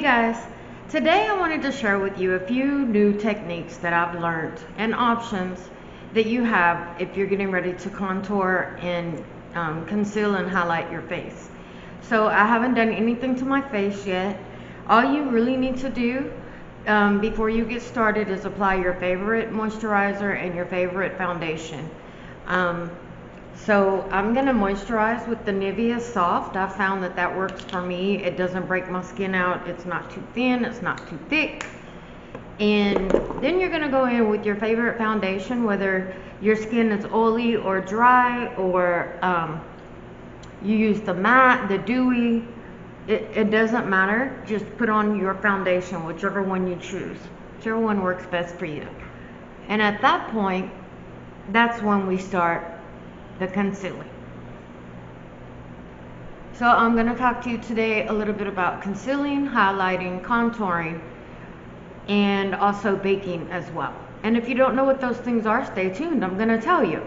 Hey guys, today I wanted to share with you a few new techniques that I've learned and options that you have if you're getting ready to contour and conceal and highlight your face. So I haven't done anything to my face yet. All you really need to do before you get started is apply your favorite moisturizer and your favorite foundation. So I'm going to moisturize with the Nivea Soft. I found that works for me. It doesn't break my skin out. It's not too thin. It's not too thick. And then you're going to go in with your favorite foundation, whether your skin is oily or dry, or you use the matte, the dewy. It doesn't matter. Just put on your foundation, whichever one you choose. Whichever one works best for you. And at that point, that's when we start the concealing. So I'm going to talk to you today a little bit about concealing, highlighting, contouring, and also baking as well. And if you don't know what those things are, stay tuned. I'm going to tell you.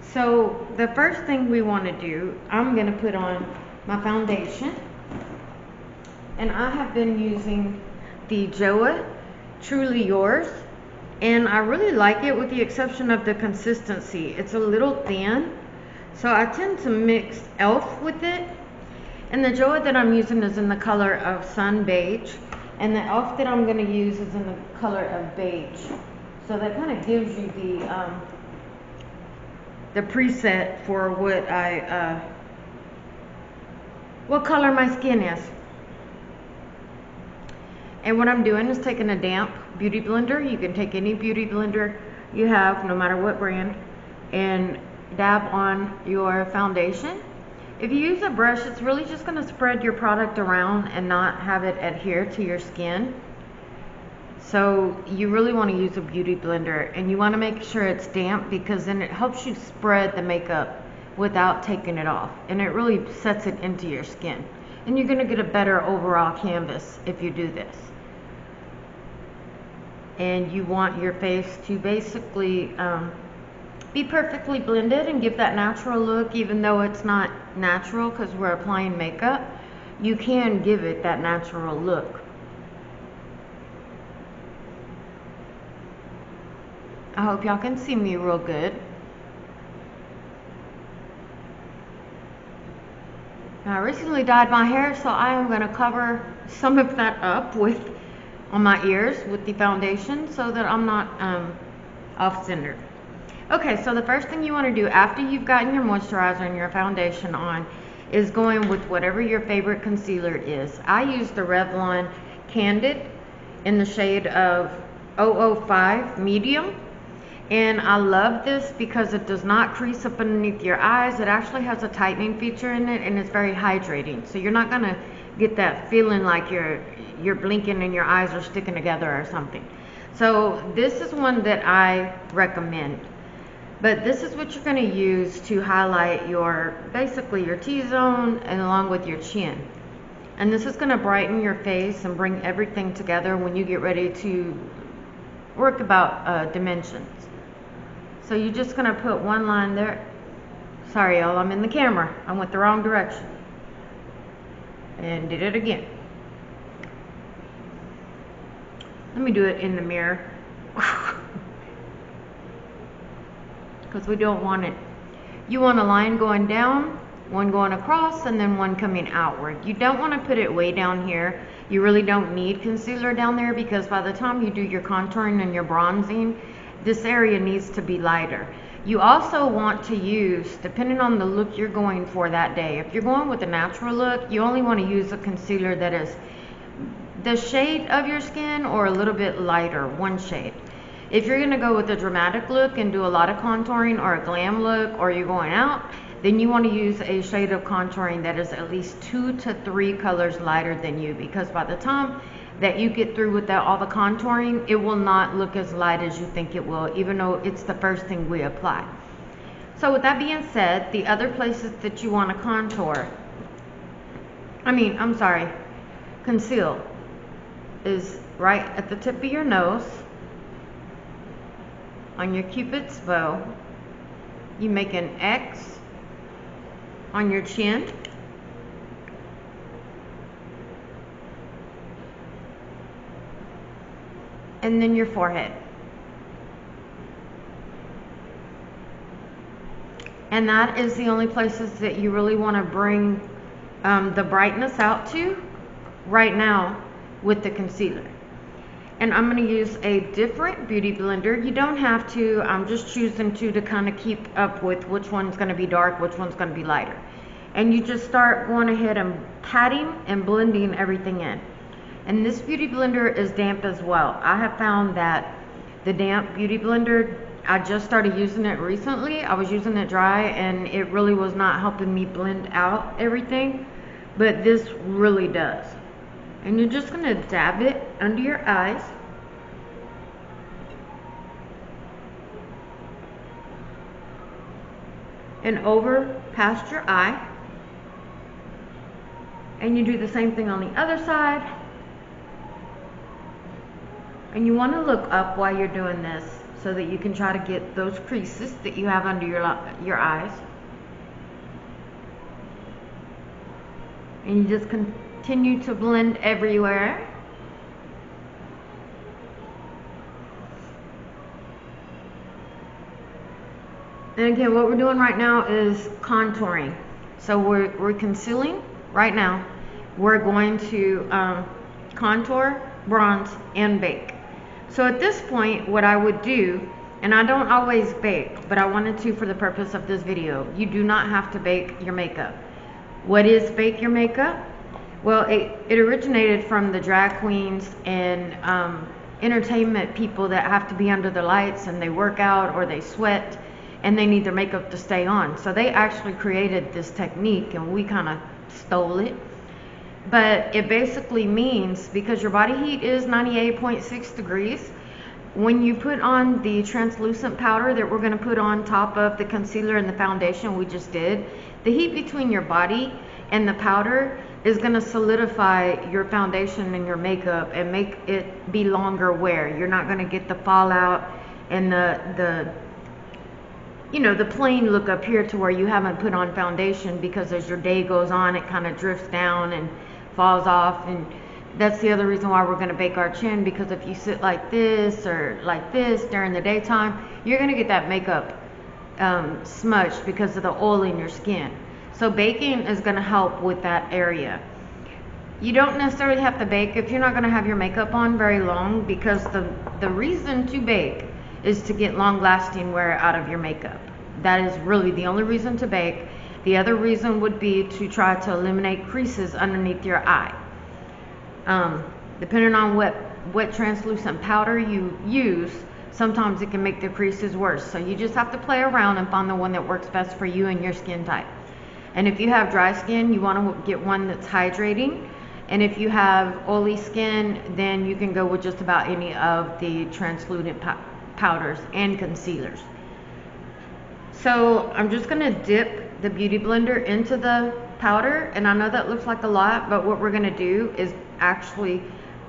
So the first thing we want to do, I'm going to put on my foundation. And I have been using the JOA Truly Yours. And I really like it, with the exception of the consistency. It's a little thin, so I tend to mix e.l.f. with it. And the JOA that I'm using is in the color of Sun Beige, and the e.l.f. that I'm going to use is in the color of Beige. So that kind of gives you the preset for what color my skin is. And what I'm doing is taking a damp beauty blender. You can take any beauty blender you have, no matter what brand, and dab on your foundation. If you use a brush, it's really just going to spread your product around and not have it adhere to your skin. So you really want to use a beauty blender, and you want to make sure it's damp, because then it helps you spread the makeup without taking it off, and it really sets it into your skin. And you're going to get a better overall canvas if you do this. And you want your face to basically be perfectly blended and give that natural look. Even though it's not natural because we're applying makeup, you can give it that natural look. I hope y'all can see me real good. Now, I recently dyed my hair, so I am going to cover some of that up on my ears with the foundation, so that I'm not off-centered. Okay, so the first thing you want to do after you've gotten your moisturizer and your foundation on is going with whatever your favorite concealer is. I use the Revlon Candid in the shade of 005 Medium. And I love this because it does not crease up underneath your eyes. It actually has a tightening feature in it, and it's very hydrating. So you're not going to get that feeling like you're blinking and your eyes are sticking together or something. So this is one that I recommend. But this is what you're going to use to highlight basically your T-zone and along with your chin. And this is going to brighten your face and bring everything together when you get ready to work about dimensions. So you're just going to put one line there. Sorry y'all, I'm in the camera. I went the wrong direction. And did it again. Let me do it in the mirror. Because we don't want it. You want a line going down, one going across, and then one coming outward. You don't want to put it way down here. You really don't need concealer down there, because by the time you do your contouring and your bronzing, this area needs to be lighter. You also want to use, depending on the look you're going for that day, if you're going with a natural look, you only want to use a concealer that is the shade of your skin or a little bit lighter, one shade. If you're going to go with a dramatic look and do a lot of contouring, or a glam look, or you're going out, then you want to use a shade of contouring that is at least 2 to 3 colors lighter than you, because by the time that you get through with all the contouring, it will not look as light as you think it will, even though it's the first thing we apply. So with that being said, the other places that you want to conceal is right at the tip of your nose, on your Cupid's bow. You make an X on your chin, and then your forehead. And that is the only places that you really want to bring the brightness out to right now with the concealer. And I'm going to use a different beauty blender. You don't have to. I'm just choosing to kind of keep up with which one's going to be dark, which one's going to be lighter. And you just start going ahead and patting and blending everything in. And this beauty blender is damp as well. I have found that the damp beauty blender, I just started using it recently. I was using it dry and it really was not helping me blend out everything, but this really does. And you're just going to dab it under your eyes. And over past your eye. And you do the same thing on the other side. And you want to look up while you're doing this so that you can try to get those creases that you have under your eyes. And you just continue to blend everywhere. And again, what we're doing right now is contouring. So we're concealing right now. We're going to contour, bronze, and bake. So at this point, what I would do, and I don't always bake, but I wanted to for the purpose of this video, you do not have to bake your makeup. What is bake your makeup? Well, it originated from the drag queens and entertainment people that have to be under the lights and they work out or they sweat and they need their makeup to stay on. So they actually created this technique and we kind of stole it. But it basically means, because your body heat is 98.6 degrees, when you put on the translucent powder that we're going to put on top of the concealer and the foundation we just did, the heat between your body and the powder is going to solidify your foundation and your makeup and make it be longer wear. You're not going to get the fallout and the plain look up here to where you haven't put on foundation, because as your day goes on it kind of drifts down and falls off. And that's the other reason why we're going to bake our chin, because if you sit like this or like this during the daytime, you're going to get that makeup smudged because of the oil in your skin. So baking is going to help with that area. You don't necessarily have to bake if you're not going to have your makeup on very long, because the reason to bake is to get long lasting wear out of your makeup. That is really the only reason to bake. The other reason would be to try to eliminate creases underneath your eye. Depending on what translucent powder you use, sometimes it can make the creases worse. So you just have to play around and find the one that works best for you and your skin type. And if you have dry skin, you want to get one that's hydrating. And if you have oily skin, then you can go with just about any of the translucent powders and concealers. So I'm just going to dip the beauty blender into the powder, and I know that looks like a lot, but what we're going to do is actually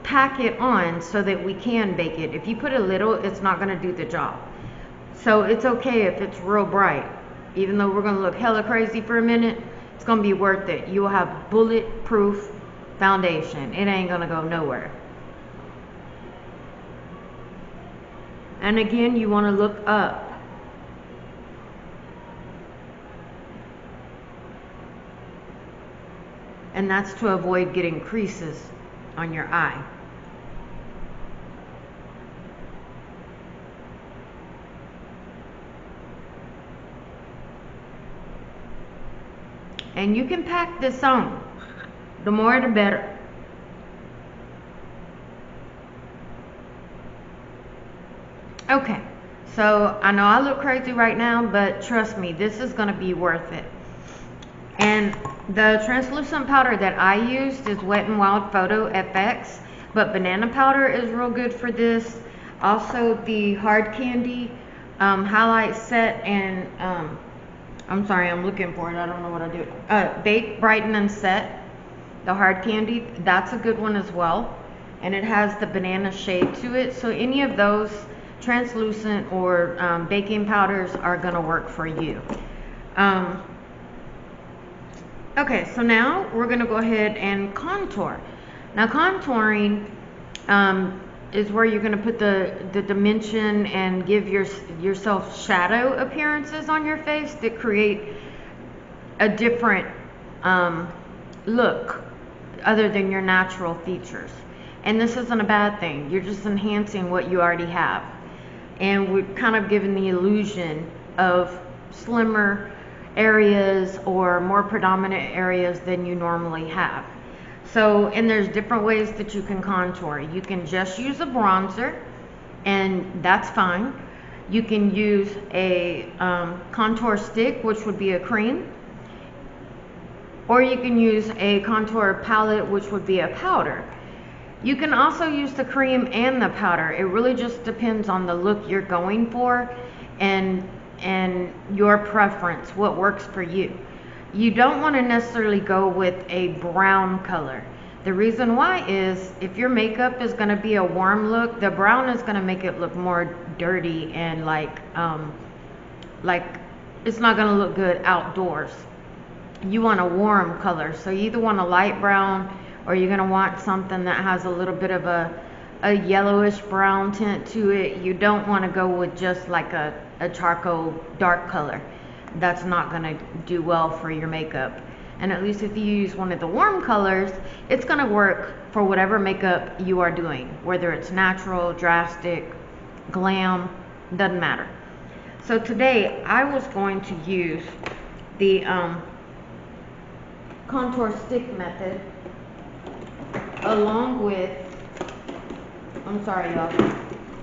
pack it on so that we can bake it. If you put a little, it's not going to do the job. So it's okay if it's real bright. Even though we're going to look hella crazy for a minute, it's going to be worth it. You will have bulletproof foundation. It ain't going to go nowhere. And again, you want to look up. And that's to avoid getting creases on your eye. And you can pack this on. The more the better. Okay, so I know I look crazy right now, but trust me, this is going to be worth it. And the translucent powder that I used is Wet n Wild Photo FX, but banana powder is real good for this. Also the hard candy highlight set, and I'm sorry, I'm looking for it, I don't know what I do. Bake, Brighten, and Set, the hard candy, that's a good one as well. And it has the banana shade to it, so any of those translucent or baking powders are gonna work for you. Okay, so now we're gonna go ahead and contour. Now contouring is where you're going to put the dimension and give yourself shadow appearances on your face that create a different look other than your natural features. And this isn't a bad thing. You're just enhancing what you already have. And we're kind of giving the illusion of slimmer areas or more predominant areas than you normally have. So, and there's different ways that you can contour. You can just use a bronzer, and that's fine. You can use a contour stick, which would be a cream, or you can use a contour palette, which would be a powder. You can also use the cream and the powder. It really just depends on the look you're going for and your preference, what works for you. You don't want to necessarily go with a brown color. The reason why is if your makeup is going to be a warm look, the brown is going to make it look more dirty and like it's not going to look good outdoors. You want a warm color, so you either want a light brown or you're going to want something that has a little bit of a yellowish brown tint to it. You don't want to go with just like a charcoal dark color. That's not going to do well for your makeup. And at least if you use one of the warm colors, it's going to work for whatever makeup you are doing, whether it's natural, drastic, glam, doesn't matter. So today I was going to use the contour stick method along with, I'm sorry y'all,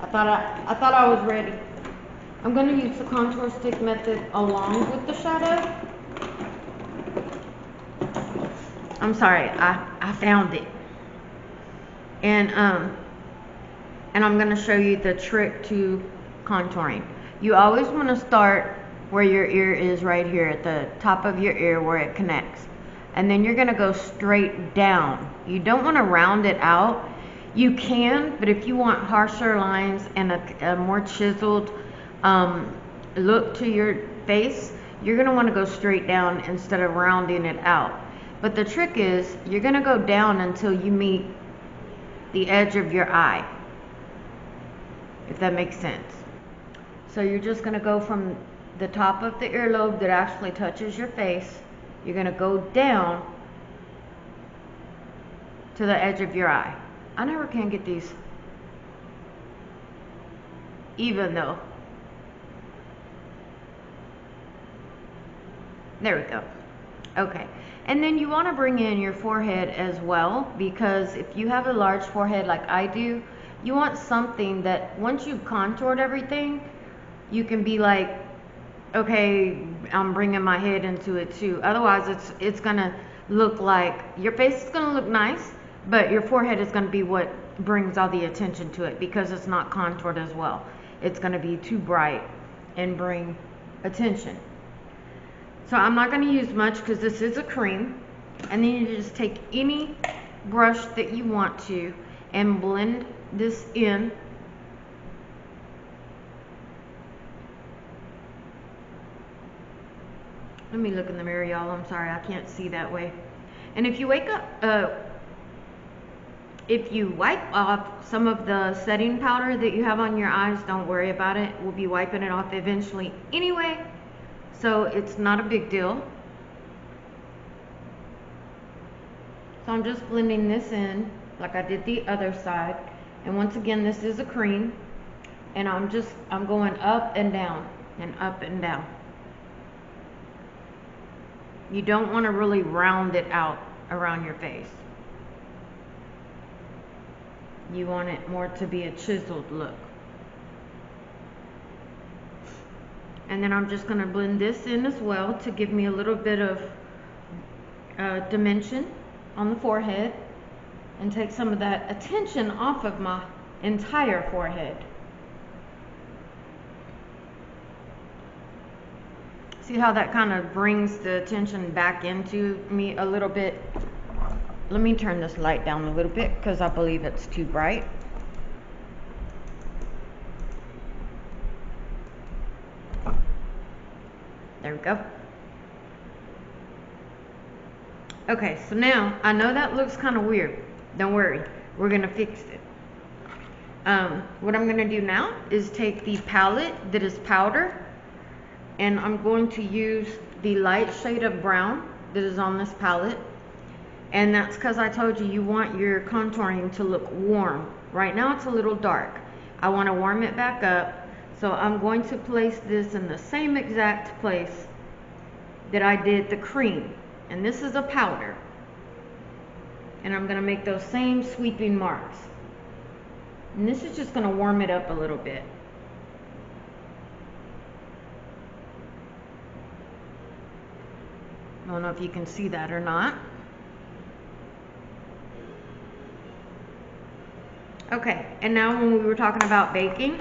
I thought I was ready. I'm going to use the contour stick method along with the shadow. I'm sorry, I found it. And I'm going to show you the trick to contouring. You always want to start where your ear is, right here at the top of your ear where it connects. And then you're going to go straight down. You don't want to round it out. You can, but if you want harsher lines and a more chiseled look to your face, you're going to want to go straight down instead of rounding it out. But the trick is you're going to go down until you meet the edge of your eye, if that makes sense. So you're just going to go from the top of the earlobe that actually touches your face. You're going to go down to the edge of your eye. I never can get these even though. There we go. Okay. And then you want to bring in your forehead as well, because if you have a large forehead like I do, you want something that once you've contoured everything, you can be like, okay, I'm bringing my head into it too. Otherwise, it's going to look like your face is going to look nice, but your forehead is going to be what brings all the attention to it because it's not contoured as well. It's going to be too bright and bring attention. So I'm not going to use much because this is a cream. And then you just take any brush that you want to and blend this in. Let me look in the mirror, y'all. I'm sorry, I can't see that way. And if you wake up, if you wipe off some of the setting powder that you have on your eyes, don't worry about it. We'll be wiping it off eventually anyway, so it's not a big deal. So I'm just blending this in like I did the other side. And once again, this is a cream, and I'm going up and down and up and down. You don't want to really round it out around your face. You want it more to be a chiseled look. And then I'm just going to blend this in as well to give me a little bit of dimension on the forehead and take some of that attention off of my entire forehead. See how that kind of brings the attention back into me a little bit? Let me turn this light down a little bit because I believe it's too bright. There we go. Okay, so now I know that looks kind of weird. Don't worry, we're going to fix it. What I'm going to do now is take the palette that is powder, and I'm going to use the light shade of brown that is on this palette. And that's because I told you you want your contouring to look warm. Right now it's a little dark. I want to warm it back up. So I'm going to place this in the same exact place that I did the cream. And this is a powder. And I'm going to make those same sweeping marks. And this is just going to warm it up a little bit. I don't know if you can see that or not. Okay, and now when we were talking about baking,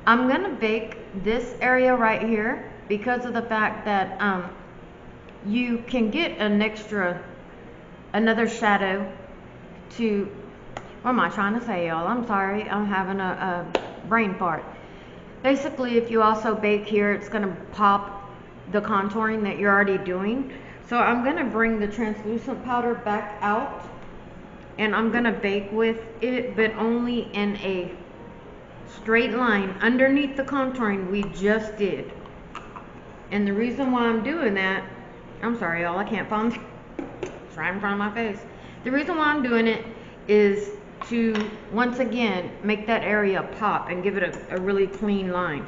I'm going to bake this area right here because of the fact that you can get another shadow to, what am I trying to say, y'all? I'm sorry, I'm having a brain fart. Basically, if you also bake here, it's going to pop the contouring that you're already doing. So I'm going to bring the translucent powder back out, and I'm going to bake with it, but only in a straight line underneath the contouring we just did. And the reason why I'm doing that, I'm sorry y'all, I can't find it. It's right in front of my face. The reason why I'm doing it is to, once again, make that area pop and give it a really clean line.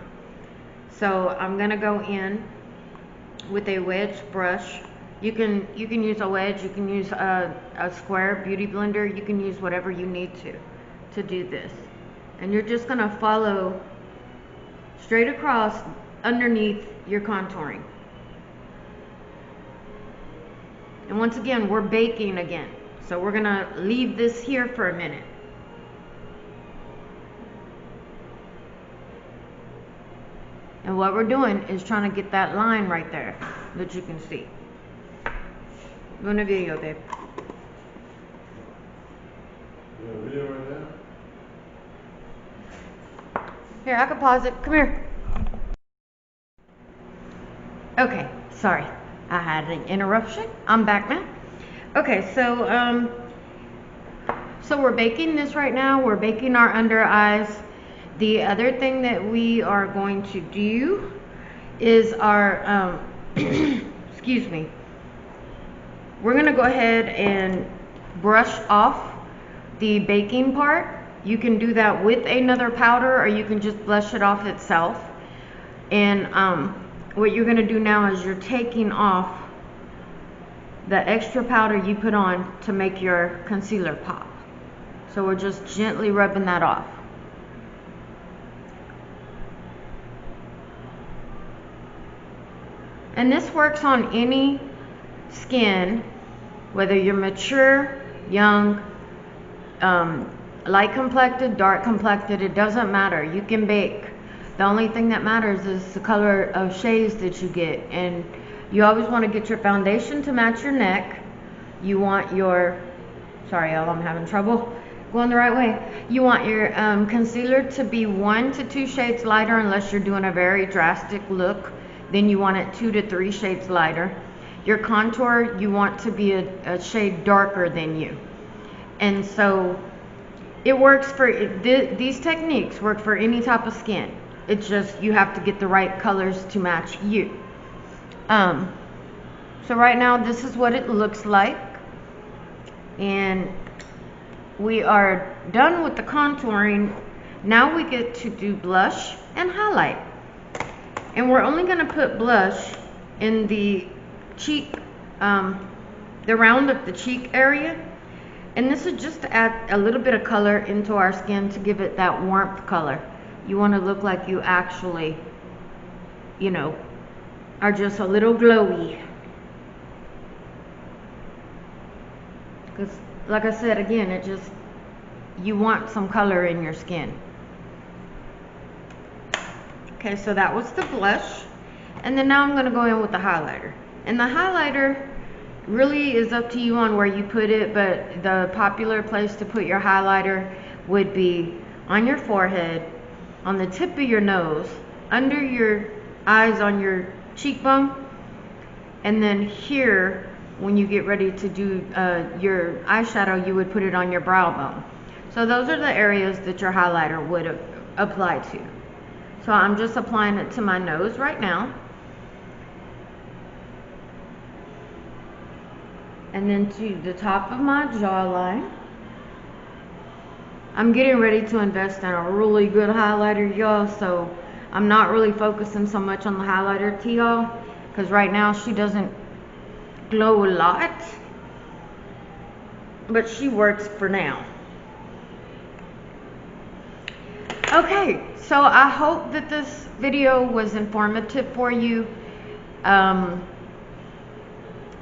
So I'm going to go in with a wedge brush. You can use a wedge, you can use a square beauty blender, you can use whatever you need to do this. And you're just going to follow straight across underneath your contouring. And once again, we're baking again. So we're going to leave this here for a minute. And what we're doing is trying to get that line right there that you can see. Doing a video, babe. You have a video right now? Here, I can pause it. Come here. Okay, sorry. I had an interruption. I'm back now. Okay, so we're baking this right now. We're baking our under eyes. The other thing that we are going to do is our, excuse me. We're going to go ahead and brush off the baking part. You can do that with another powder, or you can just brush it off itself. And what you're going to do now is you're taking off the extra powder you put on to make your concealer pop. So we're just gently rubbing that off. And this works on any skin, whether you're mature, young, light complected, dark complected, it doesn't matter. You can bake. The only thing that matters is the color of shades that you get. And you always want to get your foundation to match your neck. You want your, sorry y'all, I'm having trouble going the right way. You want your concealer to be 1 to 2 shades lighter, unless you're doing a very drastic look. Then you want it 2 to 3 shades lighter. Your contour, you want to be a shade darker than you. And so it works for, these techniques work for any type of skin. It's just you have to get the right colors to match you. So right now this is what it looks like. And we are done with the contouring. Now we get to do blush and highlight. And we're only going to put blush in the cheek, the round of the cheek area. And this is just to add a little bit of color into our skin to give it that warmth color. You want to look like you actually, you know, are just a little glowy. Because, like I said, again, it just, you want some color in your skin. Okay, so that was the blush. And then now I'm going to go in with the highlighter. And the highlighter really is up to you on where you put it, but the popular place to put your highlighter would be on your forehead, on the tip of your nose, under your eyes on your cheekbone, and then here, when you get ready to do your eyeshadow, you would put it on your brow bone. So So those are the areas that your highlighter would apply to. So I'm just applying it to my nose right now. And then to the top of my jawline. I'm getting ready to invest in a really good highlighter, y'all, so I'm not really focusing so much on the highlighter to y'all, because right now she doesn't glow a lot, but she works for now. Okay, so I hope that this video was informative for you.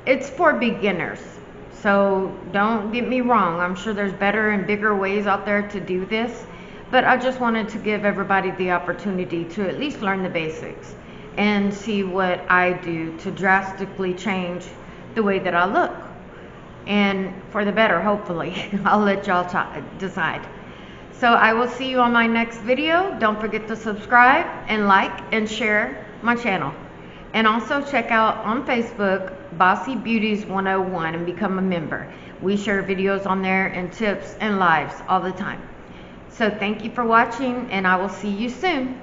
It's for beginners, so don't get me wrong. I'm sure there's better and bigger ways out there to do this, but I just wanted to give everybody the opportunity to at least learn the basics and see what I do to drastically change the way that I look, and for the better, hopefully. I'll let y'all decide. So I will see you on my next video. Don't forget to subscribe and like and share my channel. And also check out on Facebook, Bossy Beauties 101, and become a member. We share videos on there and tips and lives all the time. So thank you for watching, and I will see you soon.